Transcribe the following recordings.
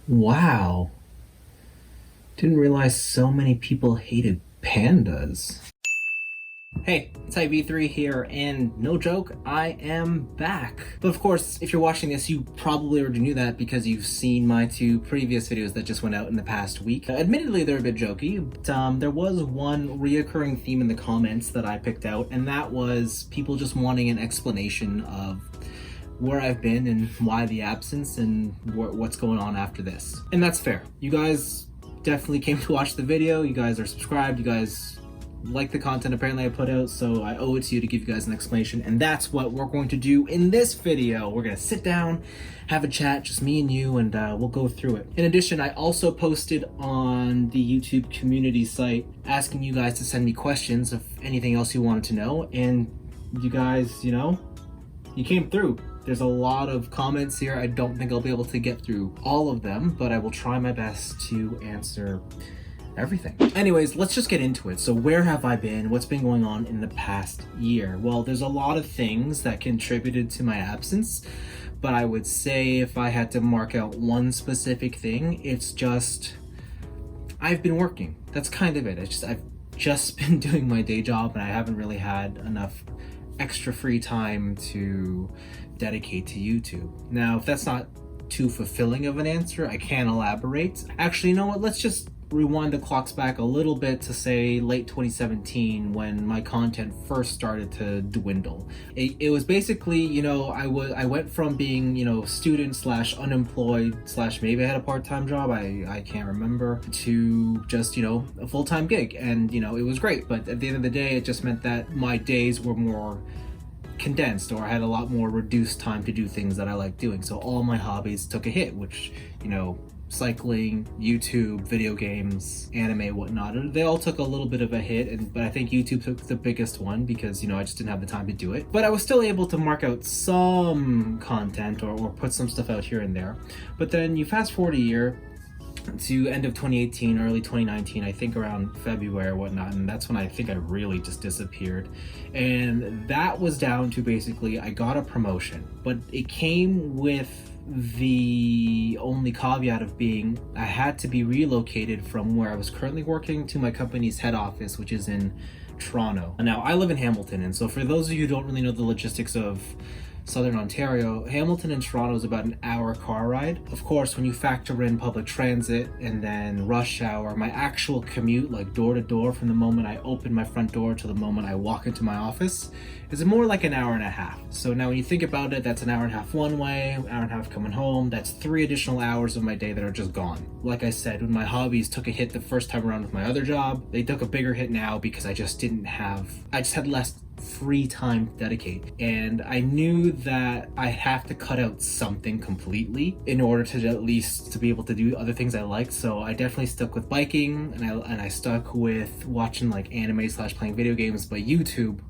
Wow. Didn't realize so many people hated pandas. Hey, it's IV3 here, and no joke, I am back. But of course, if you're watching this, you probably already knew that because you've seen my two previous videos that just went out in the past week. Admittedly, they're a bit jokey, but there was one reoccurring theme in the comments that I picked out, and that was people just wanting an explanation of where I've been and why the absence and what's going on after this. And that's fair. You guys definitely came to watch the video. You guys are subscribed. You guys like the content apparently I put out, so I owe it to you to give you guys an explanation, and that's what we're going to do in this video. We're gonna sit down, have a chat, just me and you, and we'll go through it. In addition, I also posted on the YouTube community site asking you guys to send me questions of anything else you wanted to know, and you guys, you came through. There's a lot of comments here. I don't think I'll be able to get through all of them, but I will try my best to answer everything. Anyways, let's just get into it. So where have I been? What's been going on in the past year? Well, there's a lot of things that contributed to my absence, but I would say if I had to mark out one specific thing, it's just I've been working. That's kind of it. I've just been doing my day job, and I haven't really had enough extra free time to dedicate to YouTube. Now, if that's not too fulfilling of an answer, I can elaborate. Actually, you know what? Let's just rewind the clocks back a little bit to say late 2017 when my content first started to dwindle. It was basically, I went from being, student slash unemployed slash maybe I had a part-time job, I can't remember, to just, a full-time gig. And, it was great. But at the end of the day, it just meant that my days were more condensed, or I had a lot more reduced time to do things that I like doing. So all my hobbies took a hit, which, cycling, YouTube, video games, anime, whatnot. They all took a little bit of a hit, but I think YouTube took the biggest one because, I just didn't have the time to do it. But I was still able to mark out some content or put some stuff out here and there. But then you fast forward a year to end of 2018, early 2019, I think around February or whatnot, and that's when I think I really just disappeared. And that was down to basically I got a promotion, but it came with the only caveat of being I had to be relocated from where I was currently working to my company's head office, which is in Toronto. Now, I live in Hamilton, and so for those of you who don't really know the logistics of Southern Ontario, Hamilton and Toronto is about an hour car ride. Of course, when you factor in public transit and then rush hour, my actual commute, like door to door from the moment I open my front door to the moment I walk into my office, is more like an hour and a half. So now when you think about it, that's an hour and a half one way, an hour and a half coming home. That's 3 additional hours of my day that are just gone. Like I said, when my hobbies took a hit the first time around with my other job, they took a bigger hit now because I just had less free time to dedicate, and I knew that I have to cut out something completely in order to at least to be able to do other things I liked. So I definitely stuck with biking, and I stuck with watching like anime slash playing video games. But YouTube,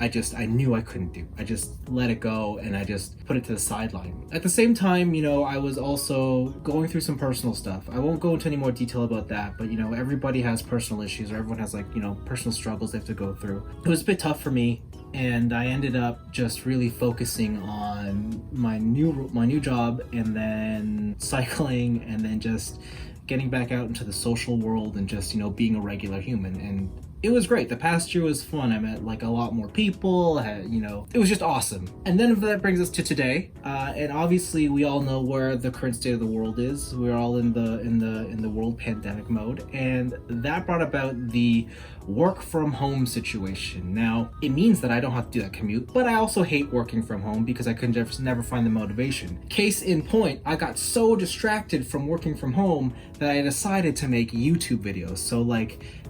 I knew I couldn't do. I just let it go, and I just put it to the sideline. At the same time, I was also going through some personal stuff. I won't go into any more detail about that, but everybody has personal issues, or everyone has personal struggles they have to go through. It was a bit tough for me, and I ended up just really focusing on my new job, and then cycling, and then just getting back out into the social world, and just being a regular human. And it was great. The past year was fun. I met a lot more people. It was just awesome. And then that brings us to today. And obviously, we all know where the current state of the world is. We're all in the world pandemic mode, and that brought about the work from home situation. Now, it means that I don't have to do that commute, but I also hate working from home because I could just never find the motivation. Case in point, I got so distracted from working from home that I decided to make YouTube videos. So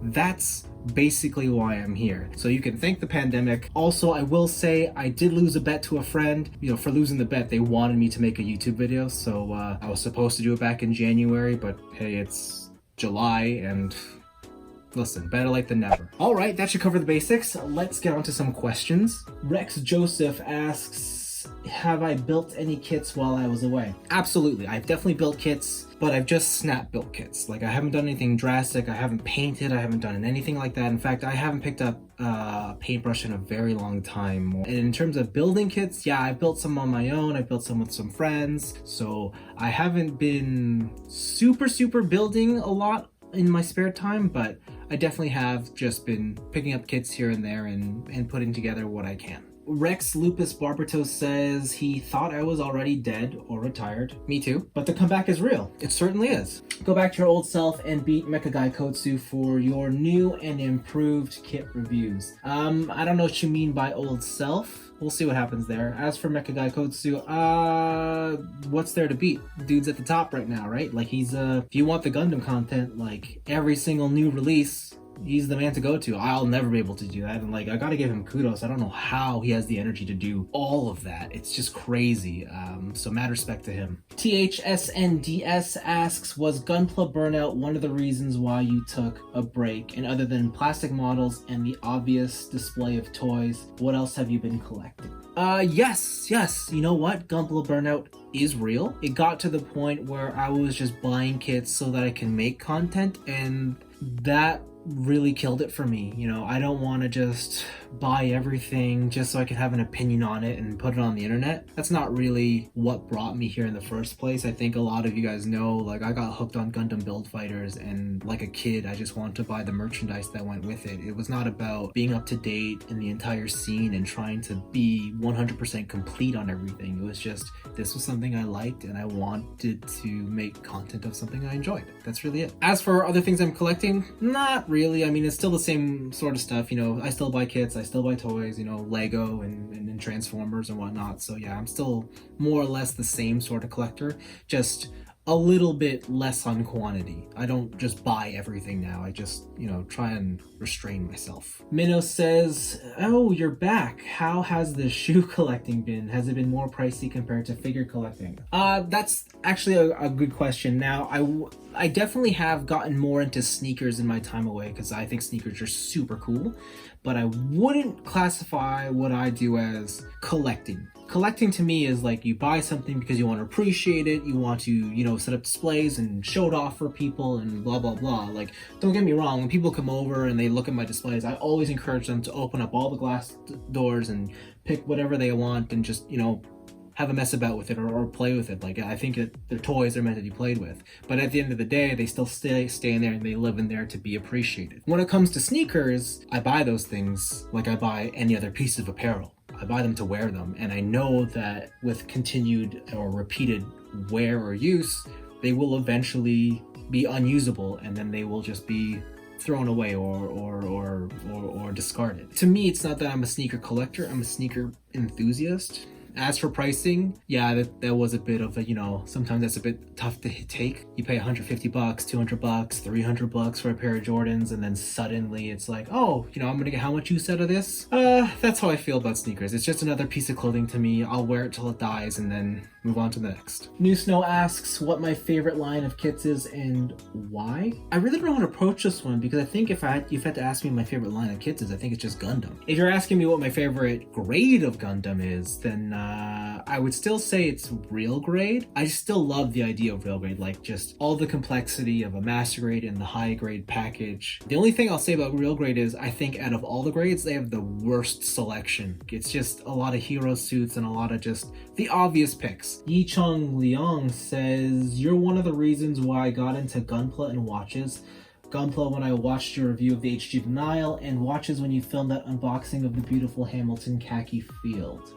that's basically why I'm here. So you can thank the pandemic. Also, I will say I did lose a bet to a friend. For losing the bet, they wanted me to make a YouTube video. So I was supposed to do it back in January, but hey, it's July, and listen, better late than never. All right, that should cover the basics. Let's get on to some questions. Rex Joseph asks, have I built any kits while I was away? Absolutely. I've definitely built kits, but I've just snap built kits. Like, I haven't done anything drastic. I haven't painted. I haven't done anything like that. In fact, I haven't picked up a paintbrush in a very long time. And in terms of building kits, yeah, I've built some on my own. I've built some with some friends. So I haven't been super building a lot in my spare time, but I definitely have just been picking up kits here and there and putting together what I can. Rex Lupus Barbatos says he thought I was already dead or retired. Me too. But the comeback is real. It certainly is. Go back to your old self and beat Mechaguy Kotsu for your new and improved kit reviews. I don't know what you mean by old self. We'll see what happens there. As for Mechaguy Kotsu, what's there to beat? Dude's at the top right now, right? Like, he's, if you want the Gundam content, like, every single new release, he's the man to go to. I'll never be able to do that. And like, I gotta give him kudos. I don't know how he has the energy to do all of that. It's just crazy. So mad respect to him. THSNDS asks, was Gunpla Burnout one of the reasons why you took a break? And other than plastic models and the obvious display of toys, what else have you been collecting? Yes. You know what? Gunpla Burnout is real. It got to the point where I was just buying kits so that I can make content, and that really killed it for me. You know, I don't want to just buy everything just so I can have an opinion on it and put it on the internet. That's not really what brought me here in the first place. I think a lot of you guys know, like, I got hooked on Gundam Build Fighters, and like a kid, I just wanted to buy the merchandise that went with it. It was not about being up to date in the entire scene and trying to be 100% complete on everything. It was just, this was something I liked and I wanted to make content of something I enjoyed. That's really it. As for other things I'm collecting, not really. I mean, it's still the same sort of stuff. You know, I still buy kits, I still buy toys, you know, Lego and Transformers and whatnot. So yeah, I'm still more or less the same sort of collector, just a little bit less on quantity. I don't just buy everything now. I just, you know, try and restrain myself. Minnow says, oh, you're back. How has the shoe collecting been? Has it been more pricey compared to figure collecting? That's actually a good question. Now, I definitely have gotten more into sneakers in my time away because I think sneakers are super cool, but I wouldn't classify what I do as collecting. Collecting to me is like, you buy something because you want to appreciate it, you want to, you know, set up displays and show it off for people and blah blah blah. Like, don't get me wrong, when people come over and they look at my displays, I always encourage them to open up all the glass doors and pick whatever they want and just, you know, have a mess about with it or play with it. Like, I think that their toys are meant to be played with, but at the end of the day, they still stay in there and they live in there to be appreciated. When it comes to sneakers, I buy those things like I buy any other piece of apparel. I buy them to wear them, and I know that with continued or repeated wear or use, they will eventually be unusable, and then they will just be thrown away or discarded. To me, it's not that I'm a sneaker collector, I'm a sneaker enthusiast. As for pricing, yeah, that was a bit of a, you know, sometimes that's a bit tough to take. You pay $150, $200, $300 for a pair of Jordans, and then suddenly it's like, oh, you know, I'm gonna get how much use out of this? That's how I feel about sneakers. It's just another piece of clothing to me. I'll wear it till it dies and then move on to the next. New Snow asks what my favorite line of kits is and why. I really don't know how to approach this one because I think if you had to ask me my favorite line of kits is, I think it's just Gundam. If you're asking me what my favorite grade of Gundam is, then I would still say it's real grade. I still love the idea of real grade, like just all the complexity of a master grade and the high grade package. The only thing I'll say about real grade is I think out of all the grades, they have the worst selection. It's just a lot of hero suits and a lot of just the obvious picks. Yichong Liang says, you're one of the reasons why I got into Gunpla and watches. Gunpla when I watched your review of the HG Denial, and watches when you filmed that unboxing of the beautiful Hamilton khaki field.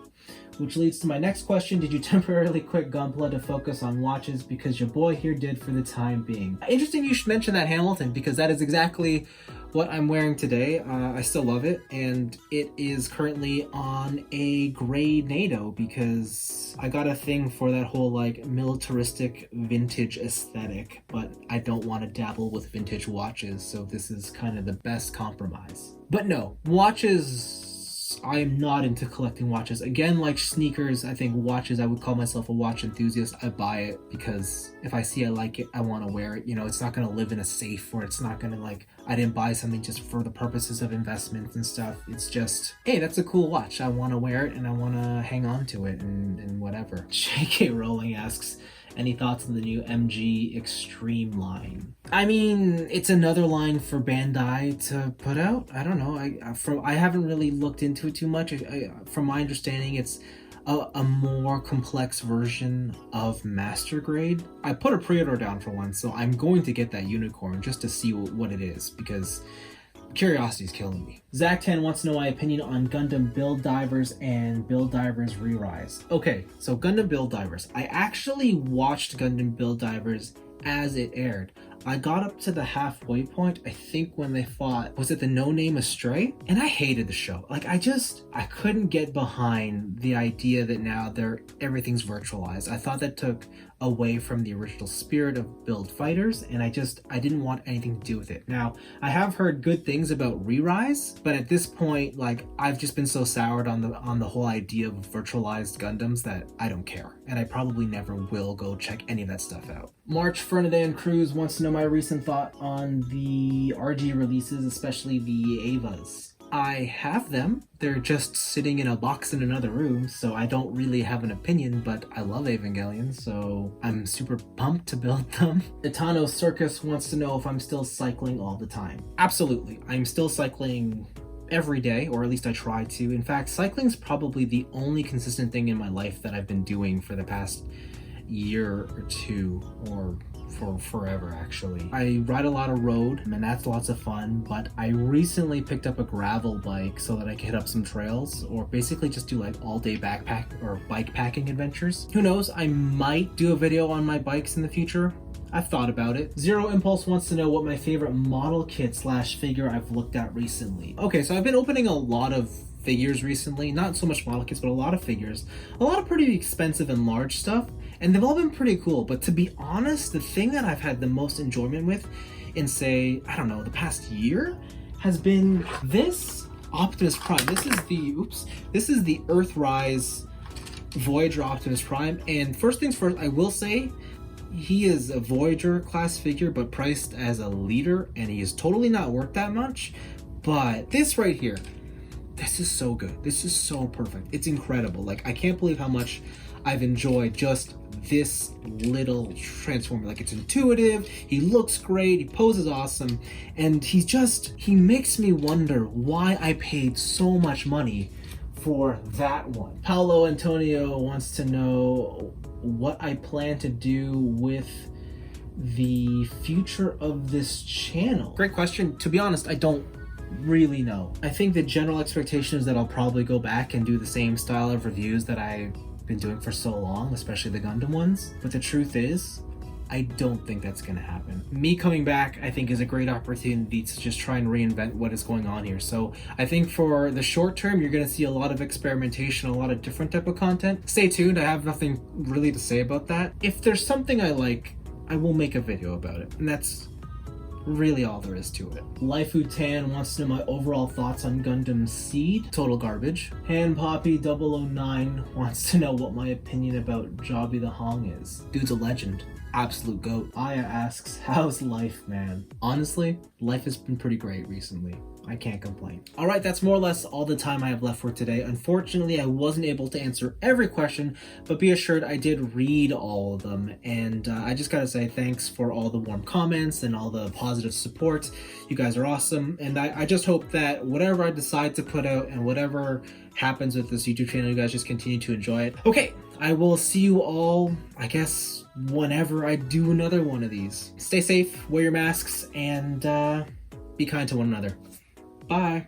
Which leads to my next question. Did you temporarily quit Gunpla to focus on watches? Because your boy here did for the time being. Interesting you should mention that Hamilton, because that is exactly what I'm wearing today. I still love it, and it is currently on a gray NATO because I got a thing for that whole like militaristic vintage aesthetic, but I don't want to dabble with vintage watches, so this is kind of the best compromise. But no, watches I am not into collecting watches. Again, like sneakers, I think watches, I would call myself a watch enthusiast. I buy it because if I see I like it, I want to wear it. You know, it's not going to live in a safe, or it's not going to like, I didn't buy something just for the purposes of investments and stuff. It's just, hey, that's a cool watch. I want to wear it and I want to hang on to it and whatever. JK Rowling asks, any thoughts on the new MG Extreme line? I mean, it's another line for Bandai to put out. I don't know. I haven't really looked into it too much. From my understanding, it's a more complex version of Master Grade. I put a pre-order down for one, so I'm going to get that unicorn just to see what it is, because curiosity is killing me. Zach10 wants to know my opinion on Gundam Build Divers and Build Divers Re-Rise. Okay, so Gundam Build Divers. I actually watched Gundam Build Divers as it aired. I got up to the halfway point, I think, when they fought, was it the No Name Astray? And I hated the show. Like, I couldn't get behind the idea that now everything's virtualized. I thought that took away from the original spirit of Build Fighters, and I didn't want anything to do with it. Now, I have heard good things about Re-Rise, but at this point, like, I've just been so soured on the whole idea of virtualized Gundams that I don't care, and I probably never will go check any of that stuff out. March Fernandez Cruz wants to know my recent thought on the RG releases, especially the Ivers. I have them. They're just sitting in a box in another room, so I don't really have an opinion, but I love Evangelion, so I'm super pumped to build them. Itano Circus wants to know if I'm still cycling all the time. Absolutely. I'm still cycling every day, or at least I try to. In fact, cycling's probably the only consistent thing in my life that I've been doing for the past year or two, or for forever actually. I ride a lot of road, and that's lots of fun, but I recently picked up a gravel bike so that I can hit up some trails, or basically just do like all-day backpack or bike packing adventures. Who knows, I might do a video on my bikes in the future. I've thought about it. Zero Impulse wants to know what my favorite model kit / figure I've looked at recently. Okay, so I've been opening a lot of figures recently, not so much model kits, but a lot of figures, a lot of pretty expensive and large stuff, and they've all been pretty cool. But to be honest, the thing that I've had the most enjoyment with in, say, I don't know, the past year has been this Optimus Prime. This is the Earthrise Voyager Optimus Prime, and first things first, I will say he is a Voyager class figure, but priced as a leader, and he is totally not worth that much. But this right here, this is so good. This is so perfect. It's incredible. Like, I can't believe how much I've enjoyed just this little transformer. Like, it's intuitive, he looks great, he poses awesome, and he makes me wonder why I paid so much money for that one. Paolo Antonio wants to know what I plan to do with the future of this channel. Great question. To be honest, I don't really know. I think the general expectation is that I'll probably go back and do the same style of reviews that I've been doing for so long, especially the Gundam ones. But the truth is, I don't think that's gonna happen. Me coming back, I think, is a great opportunity to just try and reinvent what is going on here. So I think for the short term, you're gonna see a lot of experimentation, a lot of different type of content. Stay tuned, I have nothing really to say about that. If there's something I like, I will make a video about it. And that's really all there is to it. Laifu Tan wants to know my overall thoughts on Gundam Seed. Total garbage. Han Poppy 009 wants to know what my opinion about Jobby the Hong is. Dude's a legend. Absolute goat. Aya asks, how's life, man? Honestly, life has been pretty great recently. I can't complain. All right, that's more or less all the time I have left for today. Unfortunately, I wasn't able to answer every question, but be assured I did read all of them. And I just gotta say thanks for all the warm comments and all the positive support. You guys are awesome. And I just hope that whatever I decide to put out and whatever happens with this YouTube channel, you guys just continue to enjoy it. Okay, I will see you all, I guess, whenever I do another one of these. Stay safe, wear your masks, and be kind to one another. Bye.